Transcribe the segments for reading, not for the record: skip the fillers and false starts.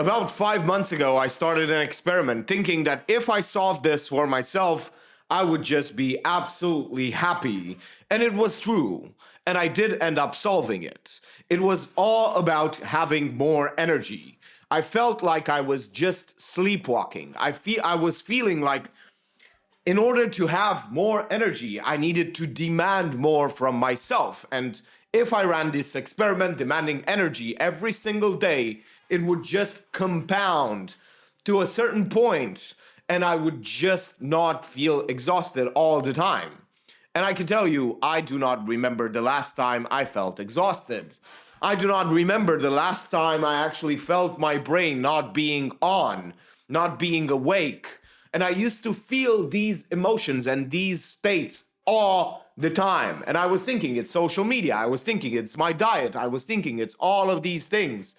About 5 months ago, I started an experiment thinking that if I solved this for myself, I would just be absolutely happy. And it was true. And I did end up solving it. It was all about having more energy. I felt like I was just sleepwalking. I was feeling like in order to have more energy, I needed to demand more from myself. And if I ran this experiment demanding energy every single day, it would just compound to a certain point, and I would just not feel exhausted all the time. And I can tell you, I do not remember the last time I felt exhausted. I do not remember the last time I actually felt my brain not being on, not being awake. And I used to feel these emotions and these states all the time. And I was thinking it's social media. I was thinking it's my diet. I was thinking it's all of these things.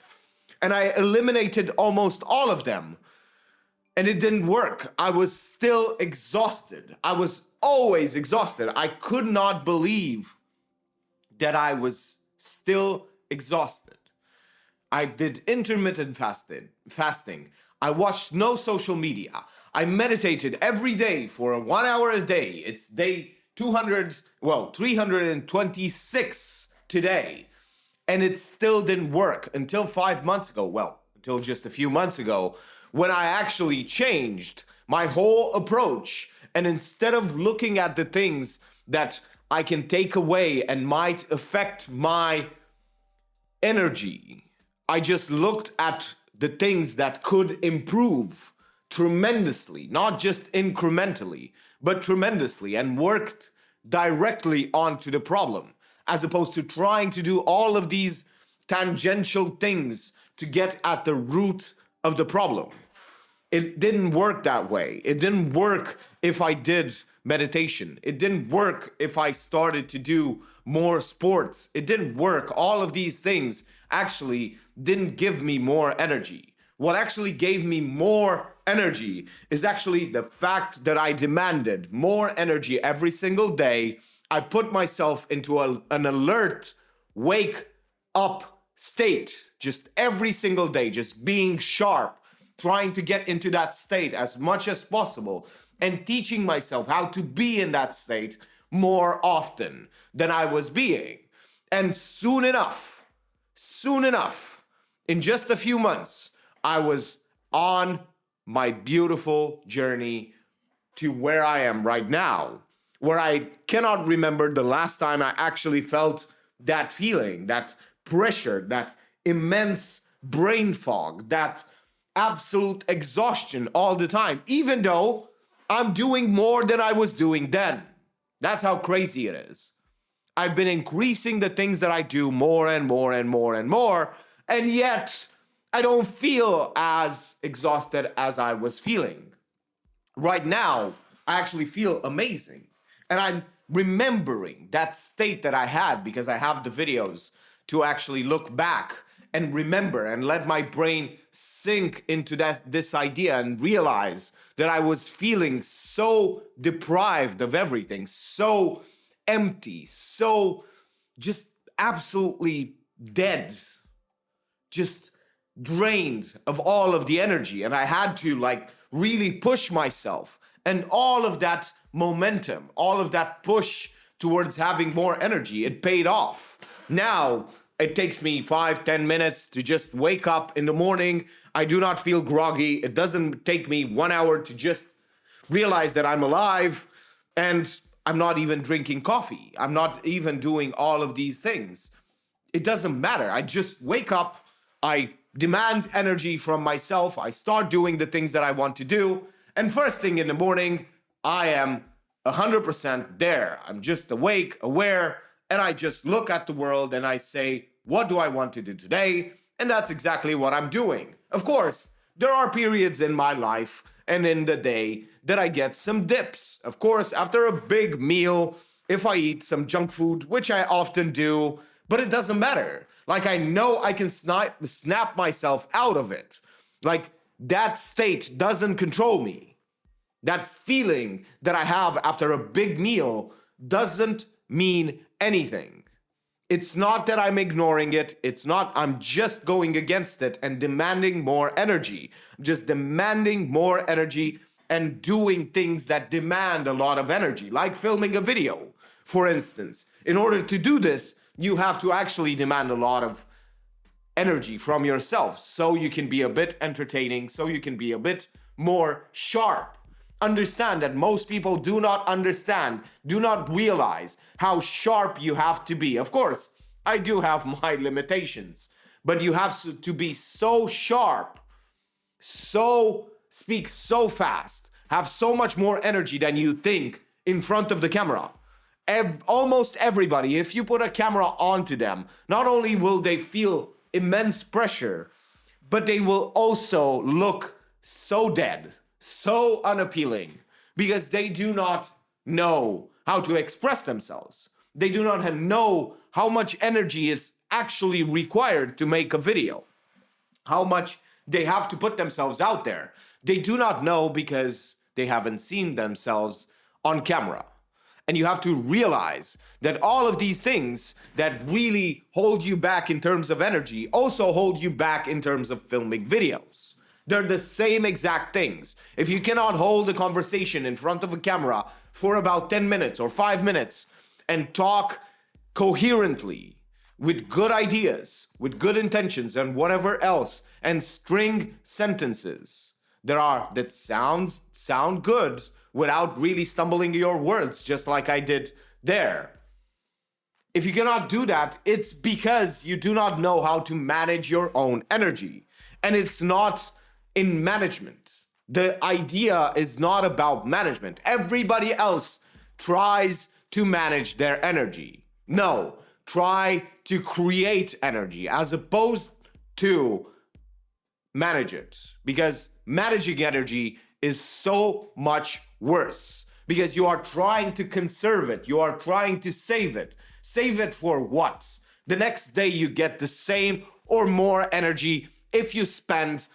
And I eliminated almost all of them. And it didn't work. I was still exhausted. I was always exhausted. I could not believe that I was still exhausted. I did intermittent fasting. I watched no social media. I meditated every day for 1 hour a day. It's day 326 today. And it still didn't work until 5 months ago. Well, until just a few months ago, when I actually changed my whole approach. And instead of looking at the things that I can take away and might affect my energy, I just looked at the things that could improve tremendously, not just incrementally, but tremendously, and worked directly onto the problem, as opposed to trying to do all of these tangential things to get at the root of the problem. It didn't work that way. It didn't work if I did meditation. It didn't work if I started to do more sports. It didn't work. All of these things actually didn't give me more energy. What actually gave me more energy is actually the fact that I demanded more energy every single day. I put myself into an alert, wake up state, just every single day, just being sharp, trying to get into that state as much as possible, and teaching myself how to be in that state more often than I was being. And soon enough, in just a few months, I was on my beautiful journey to where I am right now, where I cannot remember the last time I actually felt that feeling, that pressure, that immense brain fog, that absolute exhaustion all the time, even though I'm doing more than I was doing then. That's how crazy it is. I've been increasing the things that I do more and more and more and more, and yet I don't feel as exhausted as I was feeling. Right now, I actually feel amazing. And I'm remembering that state that I had because I have the videos to actually look back and remember and let my brain sink into this idea and realize that I was feeling so deprived of everything, so empty, so just absolutely dead, just drained of all of the energy. And I had to really push myself, and all of that momentum, all of that push towards having more energy, it paid off. Now it takes me 5-10 minutes to just wake up in the morning. I do not feel groggy. It doesn't take me 1 hour to just realize that I'm alive, and I'm not even drinking coffee. I'm not even doing all of these things. It doesn't matter. I just wake up. I demand energy from myself. I start doing the things that I want to do. And first thing in the morning, I am 100% there. I'm just awake, aware, and I just look at the world and I say, what do I want to do today? And that's exactly what I'm doing. Of course, there are periods in my life and in the day that I get some dips. Of course, after a big meal, if I eat some junk food, which I often do, but it doesn't matter. I know I can snap myself out of it. That state doesn't control me. That feeling that I have after a big meal doesn't mean anything. It's not that I'm ignoring it. It's not, I'm just going against it and demanding more energy. Just demanding more energy and doing things that demand a lot of energy, like filming a video, for instance. In order to do this, you have to actually demand a lot of energy from yourself so you can be a bit entertaining, so you can be a bit more sharp. Understand that most people do not understand, do not realize how sharp you have to be. Of course, I do have my limitations, but you have to be so sharp, so speak so fast, have so much more energy than you think in front of the camera. Almost everybody, if you put a camera onto them, not only will they feel immense pressure, but they will also look so dead, so unappealing, because they do not know how to express themselves. They do not know how much energy it's actually required to make a video, how much they have to put themselves out there. They do not know because they haven't seen themselves on camera. And you have to realize that all of these things that really hold you back in terms of energy also hold you back in terms of filming videos. They're the same exact things. If you cannot hold a conversation in front of a camera for about 10 minutes or 5 minutes and talk coherently with good ideas, with good intentions and whatever else, and string sentences that sound good without really stumbling your words, just like I did there. If you cannot do that, it's because you do not know how to manage your own energy. And it's not in management. The idea is not about management. Everybody else tries to manage their energy. No, try to create energy as opposed to manage it. Because managing energy is so much worse, because you are trying to conserve it. You are trying to save it. Save it for what? The next day you get the same or more energy if you spend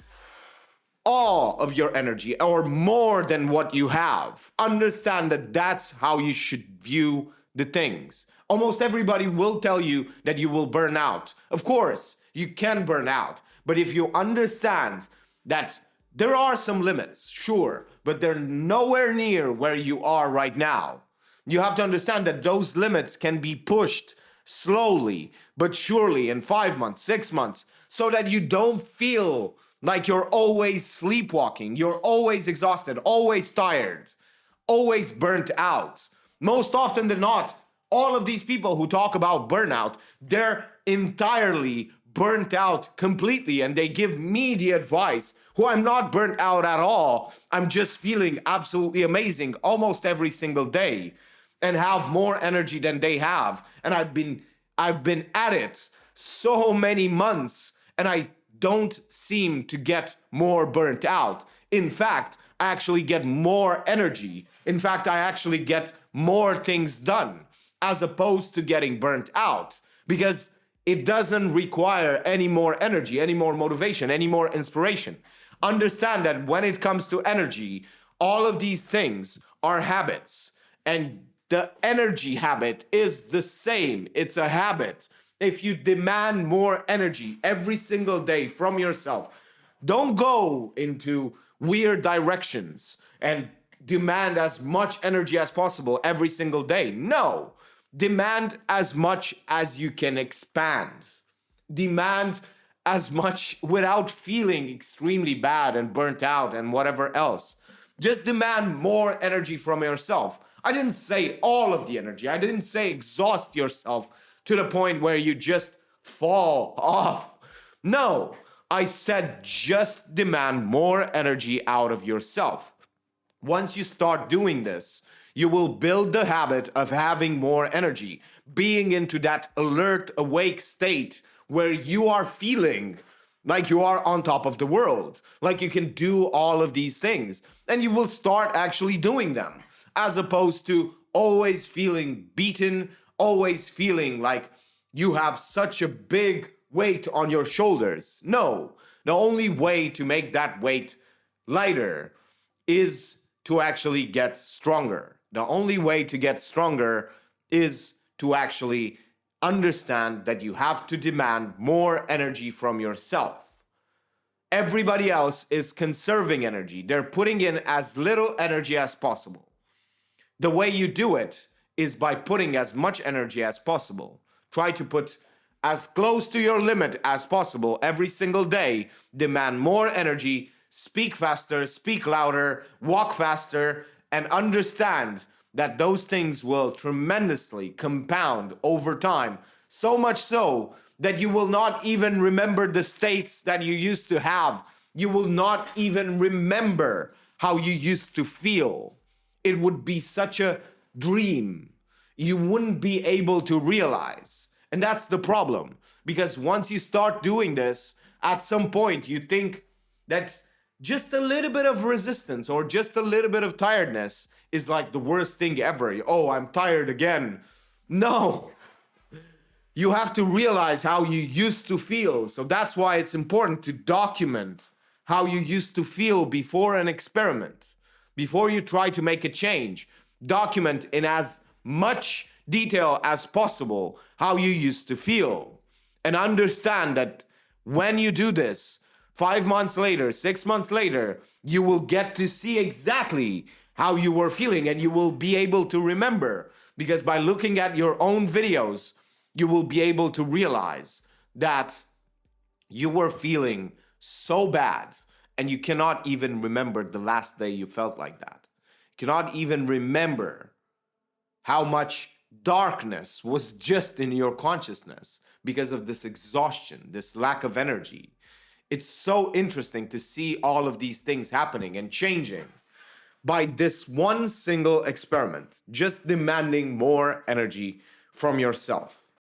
all of your energy or more than what you have. Understand that that's how you should view the things. Almost everybody will tell you that you will burn out. Of course, you can burn out. But if you understand that there are some limits, sure, but they're nowhere near where you are right now. You have to understand that those limits can be pushed slowly, but surely in 5 months, 6 months, so that you don't feel like you're always sleepwalking, you're always exhausted, always tired, always burnt out. Most often than not, all of these people who talk about burnout, they're entirely burnt out completely, and they give me the advice, who I'm not burnt out at all. I'm just feeling absolutely amazing almost every single day and have more energy than they have. And I've been at it so many months and I don't seem to get more burnt out. In fact, I actually get more energy. In fact, I actually get more things done as opposed to getting burnt out, because it doesn't require any more energy, any more motivation, any more inspiration. Understand that when it comes to energy, all of these things are habits. And the energy habit is the same. It's a habit. If you demand more energy every single day from yourself, don't go into weird directions and demand as much energy as possible every single day. No. Demand as much as you can expand. Demand as much without feeling extremely bad and burnt out and whatever else. Just demand more energy from yourself. I didn't say all of the energy. I didn't say exhaust yourself to the point where you just fall off. No, I said just demand more energy out of yourself. Once you start doing this, you will build the habit of having more energy, being into that alert, awake state where you are feeling like you are on top of the world, like you can do all of these things, and you will start actually doing them, as opposed to always feeling beaten, always feeling like you have such a big weight on your shoulders. No, the only way to make that weight lighter is to actually get stronger. The only way to get stronger is to actually understand that you have to demand more energy from yourself. Everybody else is conserving energy. They're putting in as little energy as possible. The way you do it is by putting as much energy as possible. Try to put as close to your limit as possible every single day. Demand more energy, speak faster, speak louder, walk faster, and understand that those things will tremendously compound over time. So much so that you will not even remember the states that you used to have. You will not even remember how you used to feel. It would be such a dream. You wouldn't be able to realize. And that's the problem. Because once you start doing this, at some point you think that just a little bit of resistance or just a little bit of tiredness is like the worst thing ever. Oh, I'm tired again. No. You have to realize how you used to feel. So that's why it's important to document how you used to feel before an experiment. Before you try to make a change, document in as much detail as possible how you used to feel. And understand that when you do this, 5 months later, 6 months later, you will get to see exactly how you were feeling and you will be able to remember. Because by looking at your own videos, you will be able to realize that you were feeling so bad and you cannot even remember the last day you felt like that. You cannot even remember how much darkness was just in your consciousness because of this exhaustion, this lack of energy. It's so interesting to see all of these things happening and changing by this one single experiment, just demanding more energy from yourself.